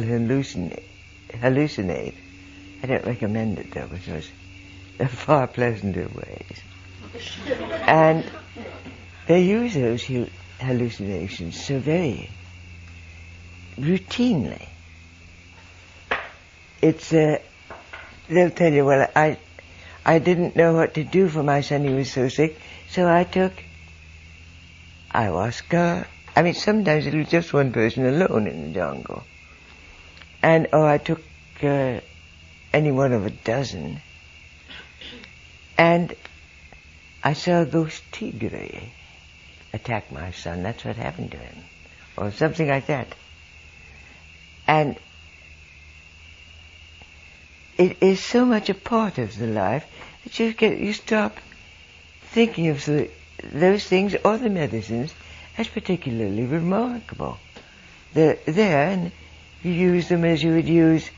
hallucinate. I don't recommend it though, because there are far pleasanter ways. And they use those hallucinations so very routinely. It's they'll tell you, well, I didn't know what to do for my son, he was so sick, so I took ayahuasca. I mean, sometimes it was just one person alone in the jungle. Or I took any one of a dozen. And I saw a ghost tigre attack my son. That's what happened to him. Or something like that. And it is so much a part of the life that you stop thinking of those things or the medicines as particularly remarkable. They're there, and you use them as you would use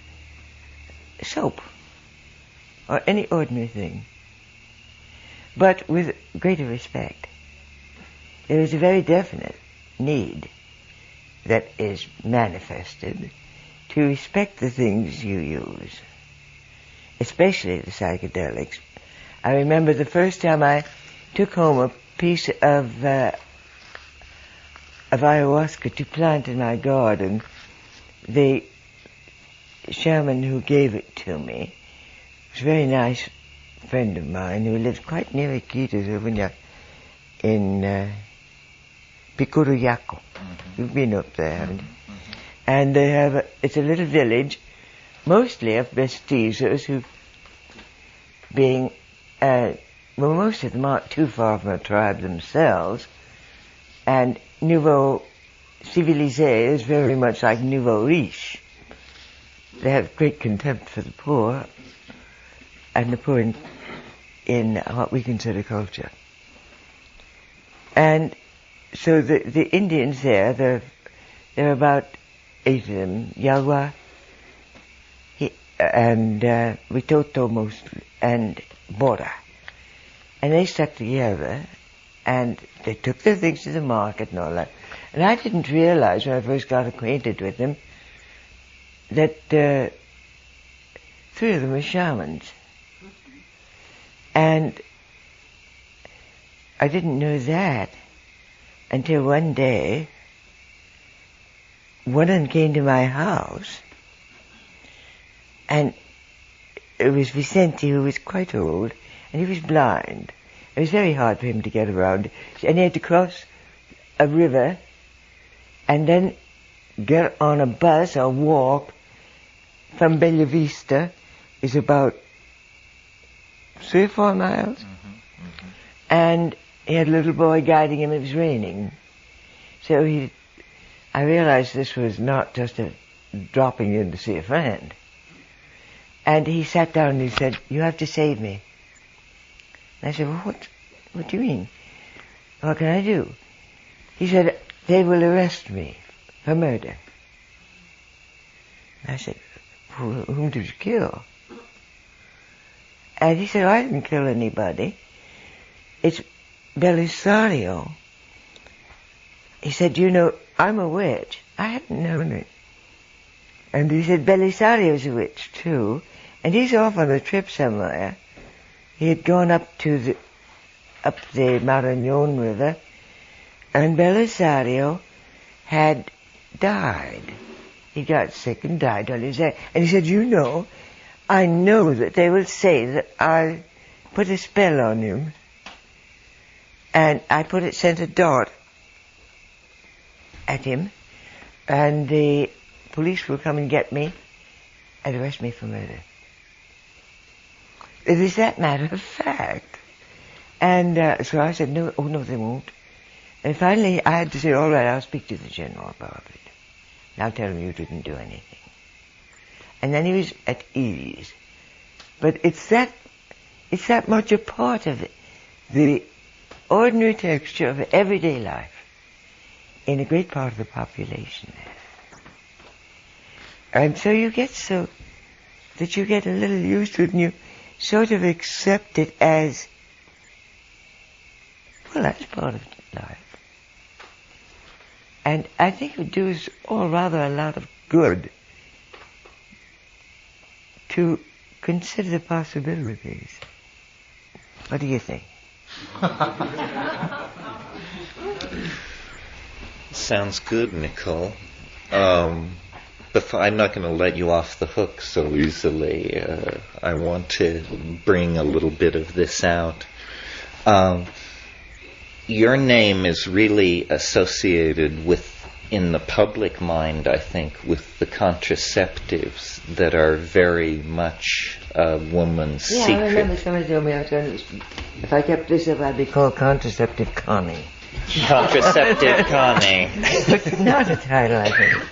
soap or any ordinary thing, but with greater respect. There is a very definite need that is manifested to respect the things you use, especially the psychedelics. I remember the first time I took home a piece of ayahuasca to plant in my garden. The shaman who gave it to me was a very nice friend of mine who lives quite near Iquitos in Picuruyaco. You've been up there, haven't you? And they have it's a little village, mostly of mestizos who, being, most of them aren't too far from a tribe themselves, and Nouveau Civilisé is very much like Nouveau Riche. They have great contempt for the poor, and the poor in what we consider culture. And so the Indians there are about 8 of them, Yagua, and Witoto mostly, and Bora. And they stuck together, and they took their things to the market and all that. And I didn't realize when I first got acquainted with them that 3 of them were shamans. And I didn't know that until one day, one of them came to my house, and it was Vicente, who was quite old, and he was blind. It was very hard for him to get around, and he had to cross a river and then get on a bus or walk from Bella Vista. Is about 3 or 4 miles. And he had a little boy guiding him. It was raining. So I realized this was not just a dropping in to see a friend. And he sat down and he said, "You have to save me." And I said, "Well, what do you mean? What can I do?" He said, "They will arrest me for murder." I said, "Whom did you kill?" And he said, "I didn't kill anybody. It's Belisario." He said, "You know, I'm a witch." I hadn't known it. And he said, "Belisario's a witch too, and he's off on a trip somewhere." He had gone up the Marañón River, and Belisario had died. He got sick and died on his own. And he said, "You know, I know that they will say that I put a spell on him, and I sent a dart at him, and the police will come and get me and arrest me for murder." It is that matter of fact. And so I said, "No, they won't." And finally I had to say, "All right, I'll speak to the general about it. I'll tell him you didn't do anything." And then he was at ease. But it's that much a part of the ordinary texture of everyday life in a great part of the population there. And so you get so that you get a little used to it, and you sort of accept it as, well, that's part of life. And I think it would do us all rather a lot of good to consider the possibilities. What do you think? Sounds good, Nicole. But I'm not going to let you off the hook so easily. I want to bring a little bit of this out. Your name is really associated with, in the public mind, I think, with the contraceptives that are very much a woman's secret. I remember somebody told me if I kept this up, I'd be called Contraceptive Connie. Contraceptive Connie. But not a title, I think.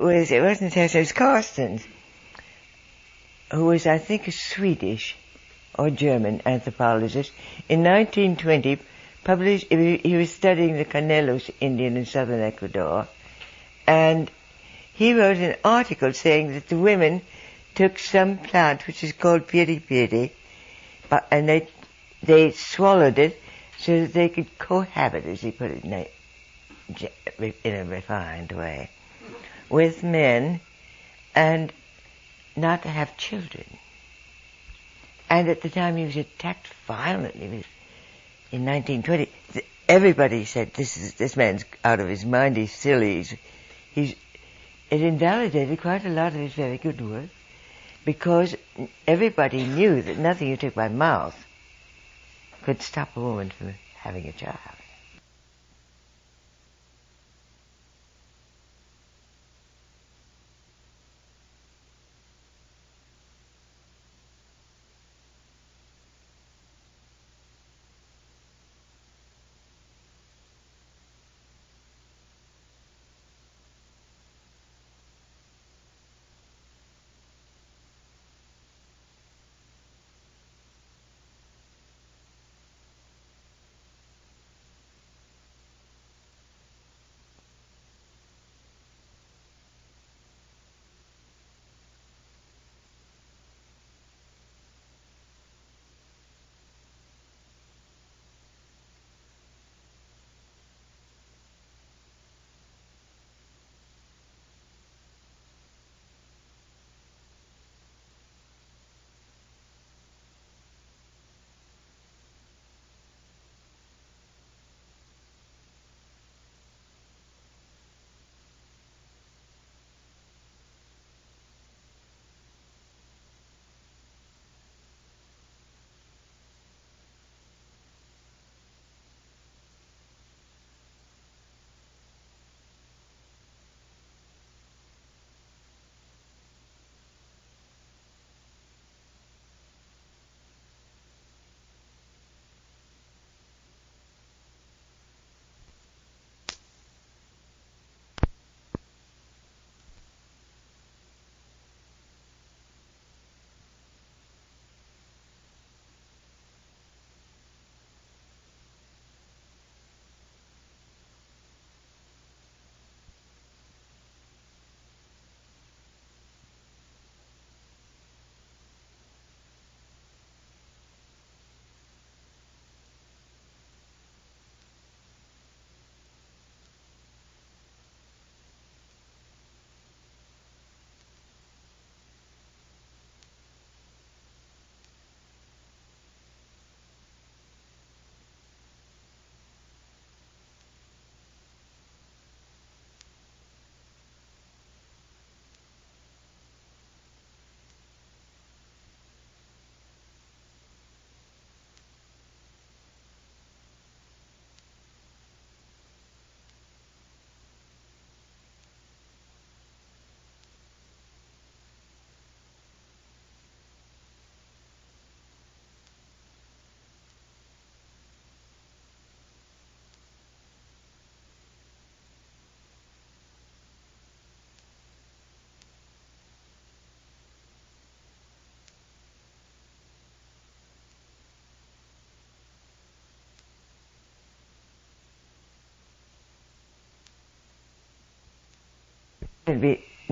It wasn't Tessa, it was Carstens, who was, I think, a Swedish or German anthropologist. In 1920, he was studying the Canelos Indian in southern Ecuador, and he wrote an article saying that the women took some plant which is called piri piri, and they swallowed it so that they could cohabit, as he put it in a refined way, with men, and not to have children. And at the time he was attacked violently in 1920. Everybody said, this man's out of his mind, he's silly. It invalidated quite a lot of his very good work, because everybody knew that nothing you took by mouth could stop a woman from having a child.